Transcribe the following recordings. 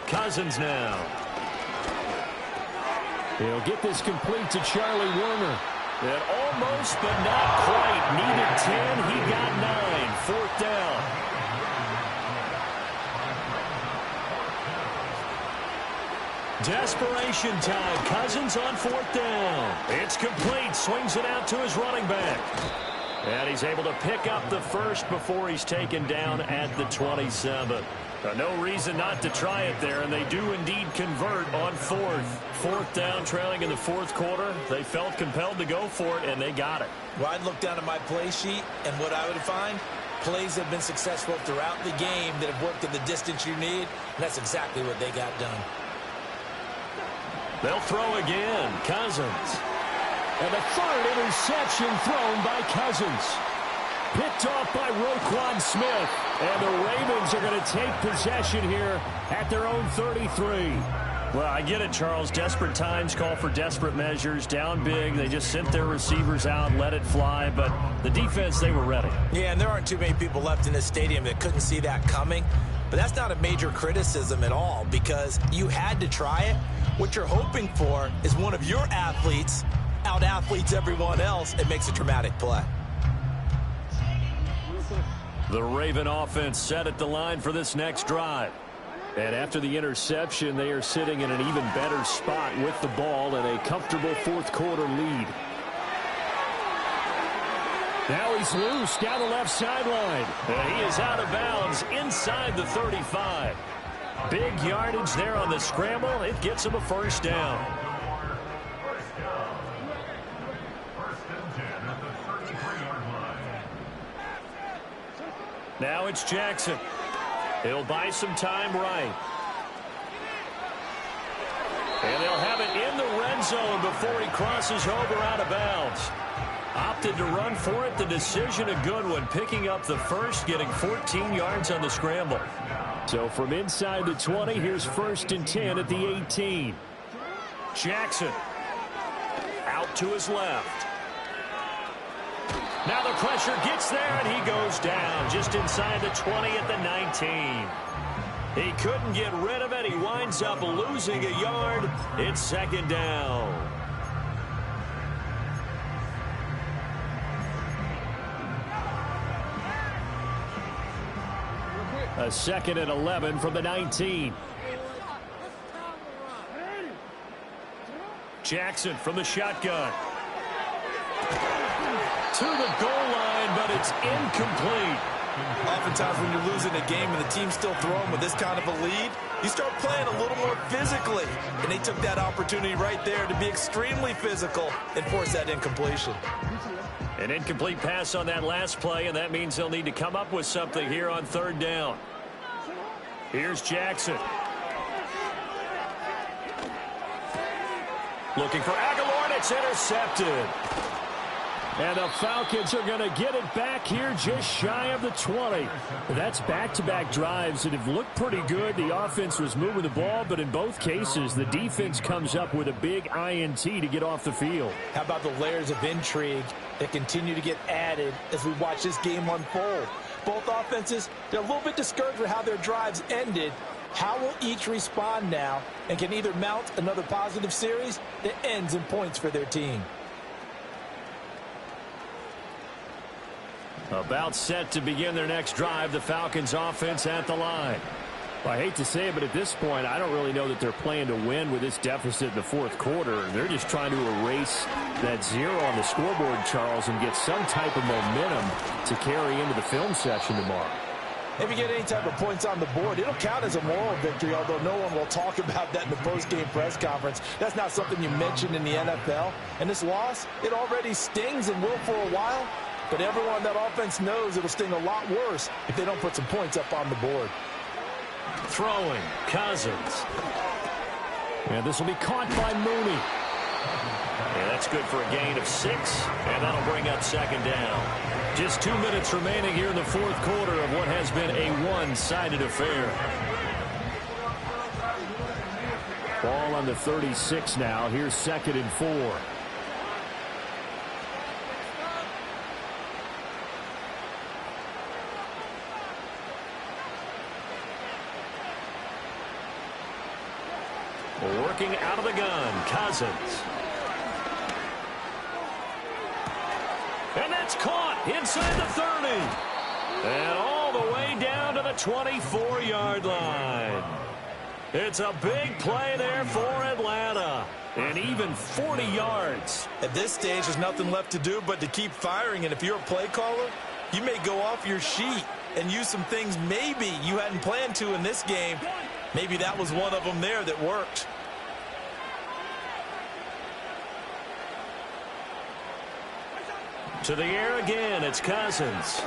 Cousins now. He'll get this complete to Charlie Warner. It almost, but not quite. Needed 10. He got 9. Fourth down. Desperation time. Cousins on fourth down. It's complete. Swings it out to his running back. And he's able to pick up the first before he's taken down at the 27. No reason not to try it there, and they do indeed convert on fourth. Fourth down, trailing in the fourth quarter. They felt compelled to go for it, and they got it. Well, I'd look down at my play sheet, and what I would find, plays have been successful throughout the game that have worked at the distance you need, and that's exactly what they got done. They'll throw again. Cousins. And the third interception thrown by Cousins. Picked off by Roquan Smith. And the Ravens are going to take possession here at their own 33. Well, I get it, Charles. Desperate times call for desperate measures. Down big. They just sent their receivers out, let it fly. But the defense, they were ready. Yeah, and there aren't too many people left in this stadium that couldn't see that coming. But that's not a major criticism at all because you had to try it. What you're hoping for is one of your athletes out-athletes everyone else and makes a dramatic play. The Raven offense set at the line for this next drive. And after the interception, they are sitting in an even better spot with the ball and a comfortable fourth quarter lead. Now he's loose down the left sideline. He is out of bounds inside the 35. Big yardage there on the scramble. It gets him a first down. Now it's Jackson. He'll buy some time right. And they'll have it in the red zone before he crosses over out of bounds. Opted to run for it. The decision a good one. Picking up the first, getting 14 yards on the scramble. So from inside the 20, here's 1st and 10 at the 18. Jackson out to his left. Now the pressure gets there, and he goes down just inside the 20 at the 19. He couldn't get rid of it. He winds up losing a yard. It's second down. A 2nd and 11 from the 19. Jackson from the shotgun. To the goal line, but it's incomplete. Oftentimes when you're losing a game and the team's still throwing with this kind of a lead, you start playing a little more physically. And they took that opportunity right there to be extremely physical and force that incompletion. An incomplete pass on that last play, and that means they'll need to come up with something here on third down. Here's Jackson. Looking for Aguilar, and it's intercepted. And the Falcons are going to get it back here just shy of the 20. That's back-to-back drives that have looked pretty good. The offense was moving the ball, but in both cases, the defense comes up with a big INT to get off the field. How about the layers of intrigue that continue to get added as we watch this game unfold? Both offenses, they're a little bit discouraged with how their drives ended. How will each respond now and can either mount another positive series that ends in points for their team? About set to begin their next drive, the Falcons offense at the line. Well, I hate to say it, but at this point, I don't really know that they're playing to win with this deficit in the fourth quarter. They're just trying to erase that 0 on the scoreboard, Charles, and get some type of momentum to carry into the film session tomorrow. If you get any type of points on the board, it'll count as a moral victory, although no one will talk about that in the post-game press conference. That's not something you mentioned in the NFL. And this loss, it already stings and will for a while. But everyone on that offense knows it'll sting a lot worse if they don't put some points up on the board. Throwing, Cousins. And this will be caught by Mooney. And that's good for a gain of 6, and that'll bring up second down. Just 2 minutes remaining here in the fourth quarter of what has been a one-sided affair. Ball on the 36 now. Here's 2nd and 4. Working out of the gun, Cousins. And that's caught inside the 30. And all the way down to the 24-yard line. It's a big play there for Atlanta. And even 40 yards. At this stage, there's nothing left to do but to keep firing. And if you're a play caller, you may go off your sheet and use some things maybe you hadn't planned to in this game. Maybe that was one of them there that worked. To the air again, it's Cousins.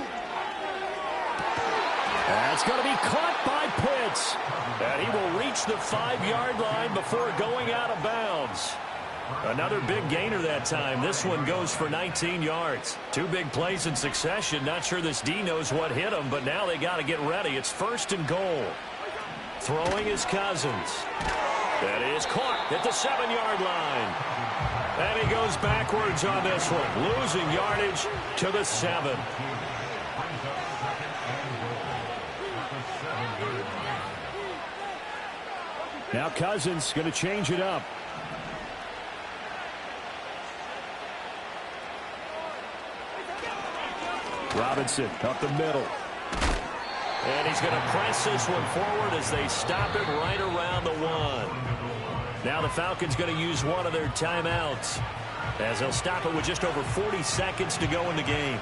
That's going to be caught by Pitts. And he will reach the 5-yard line before going out of bounds. Another big gainer that time. This one goes for 19 yards. Two big plays in succession. Not sure this D knows what hit him, but now they got to get ready. It's 1st and goal. Throwing is Cousins. That is caught at the 7-yard line. And he goes backwards on this one, losing yardage to the 7. Now Cousins going to change it up. Robinson up the middle. And he's going to press this one forward as they stop it right around the 1. Now the Falcons going to use one of their timeouts as they'll stop it with just over 40 seconds to go in the game.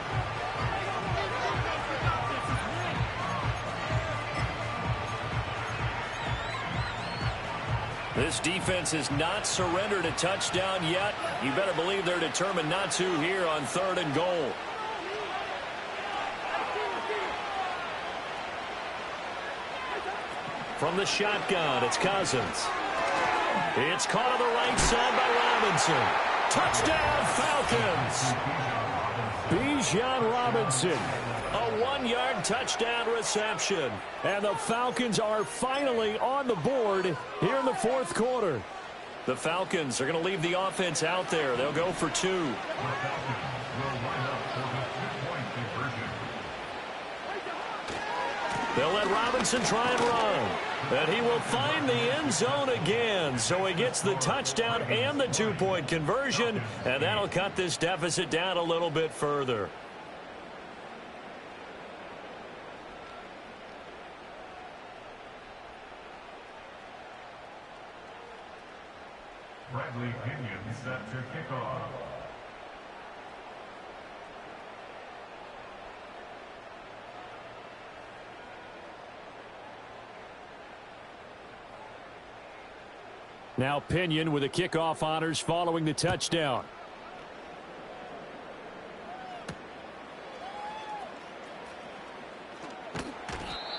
This defense has not surrendered a touchdown yet. You better believe they're determined not to here on 3rd and goal. From the shotgun, it's Cousins. It's caught on the right side by Robinson. Touchdown, Falcons. Bijan Robinson. A 1-yard touchdown reception. And the Falcons are finally on the board here in the 4th quarter. The Falcons are going to leave the offense out there. They'll go for 2. They'll let Robinson try and run. And he will find the end zone again. So he gets the touchdown and the 2-point conversion. And that'll cut this deficit down a little bit further. Bradley Pinion set to kick off. Now Pinion with the kickoff honors following the touchdown.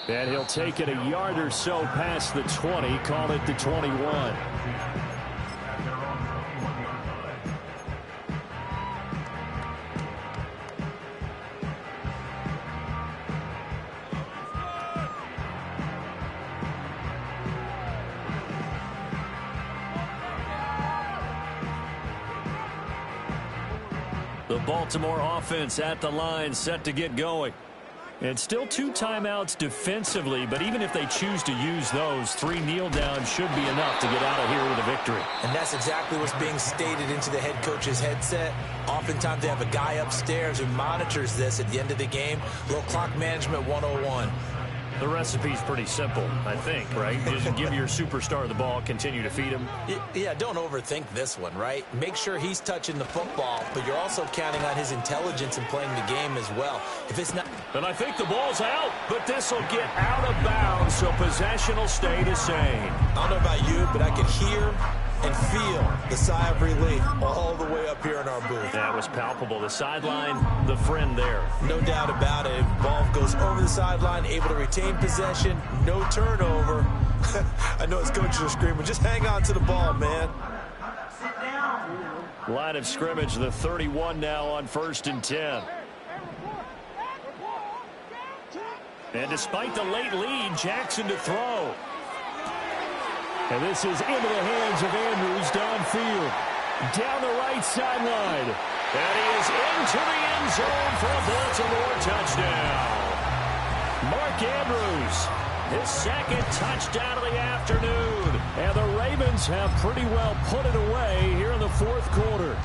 And he'll take it a yard or so past the 20, call it the 21. The Baltimore offense at the line set to get going. And still 2 timeouts defensively, but even if they choose to use those, 3 kneel downs should be enough to get out of here with a victory. And that's exactly what's being stated into the head coach's headset. Oftentimes they have a guy upstairs who monitors this at the end of the game. Little clock management 101. The recipe's pretty simple, I think, right? Just give your superstar the ball, continue to feed him. Yeah, don't overthink this one, right? Make sure he's touching the football, but you're also counting on his intelligence in playing the game as well. If it's not... And I think the ball's out, but this will get out of bounds, so possession will stay the same. I don't know about you, but I can hear and feel the sigh of relief all the way up here in our booth. That was palpable. The sideline, the friend there. No doubt about it. Ball goes over the sideline, able to retain possession, no turnover. I know his coaches are screaming, just hang on to the ball, man. Line of scrimmage, the 31 now on 1st and 10. And despite the late lead, Jackson to throw. And this is into the hands of Andrews downfield. Down the right sideline. And he is into the end zone for a Baltimore touchdown. Mark Andrews his second touchdown of the afternoon. And the Ravens have pretty well put it away here in the fourth quarter.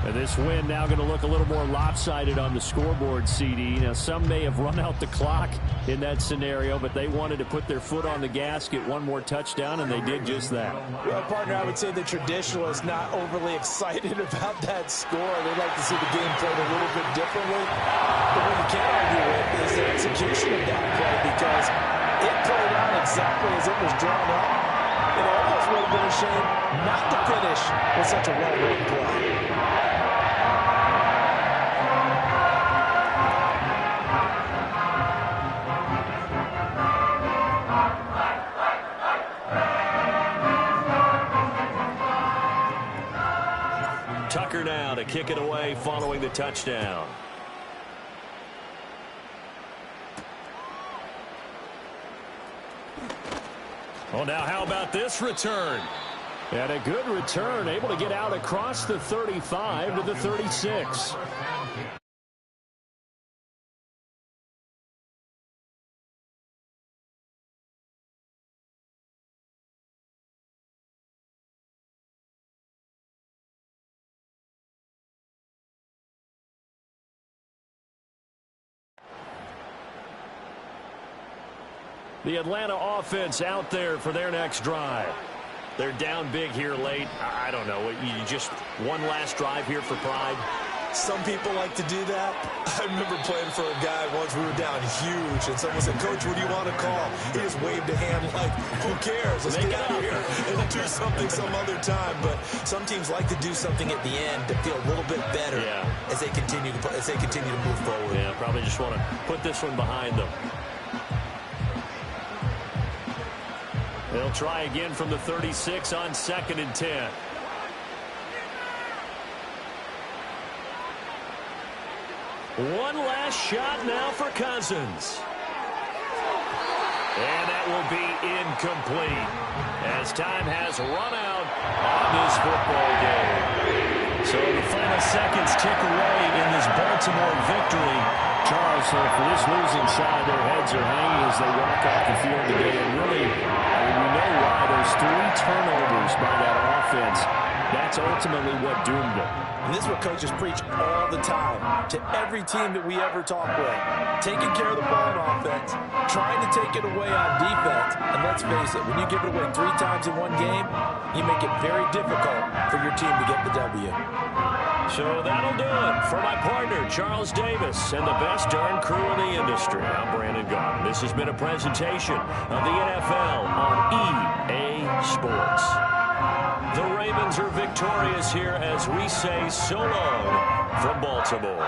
And this win now going to look a little more lopsided on the scoreboard, CD. Now, some may have run out the clock in that scenario, but they wanted to put their foot on the gas, get one more touchdown, and they did just that. Well, partner, I would say the traditionalists not overly excited about that score. They'd like to see the game played a little bit differently. But what you can't argue with is the execution of that play, because it played out exactly as it was drawn up. It almost would have been a shame not to finish with such a well-run play. Tucker now to kick it away following the touchdown. Well, now how about this return? And a good return, able to get out across the 35 to the 36. The Atlanta offense out there for their next drive. They're down big here late. I don't know. You just one last drive here for pride. Some people like to do that. I remember playing for a guy once. We were down huge, and someone said, "Coach, what do you want to call?" He just waved a hand like, "Who cares? Let's get out of here and do something some other time." But some teams like to do something at the end to feel a little bit better as they continue to move forward. Yeah, probably just want to put this one behind them. They'll try again from the 36 on 2nd and 10. One last shot now for Cousins. And that will be incomplete as time has run out on this football game. So the final seconds tick away in this Baltimore victory. Charles, so for this losing side, their heads are hanging as they walk off the field today. And really, we know why. Those 3 turnovers by that offense, that's ultimately what doomed them. And this is what coaches preach all the time to every team that we ever talk with. Taking care of the ball on offense, trying to take it away on defense. And let's face it, when you give it away 3 times in one game, you make it very difficult for your team to get the W. So that'll do it for my partner, Charles Davis, and the best darn crew in the industry. I'm Brandon Gaughan. This has been a presentation of the NFL on EA Sports. The Ravens are victorious here as we say so long from Baltimore.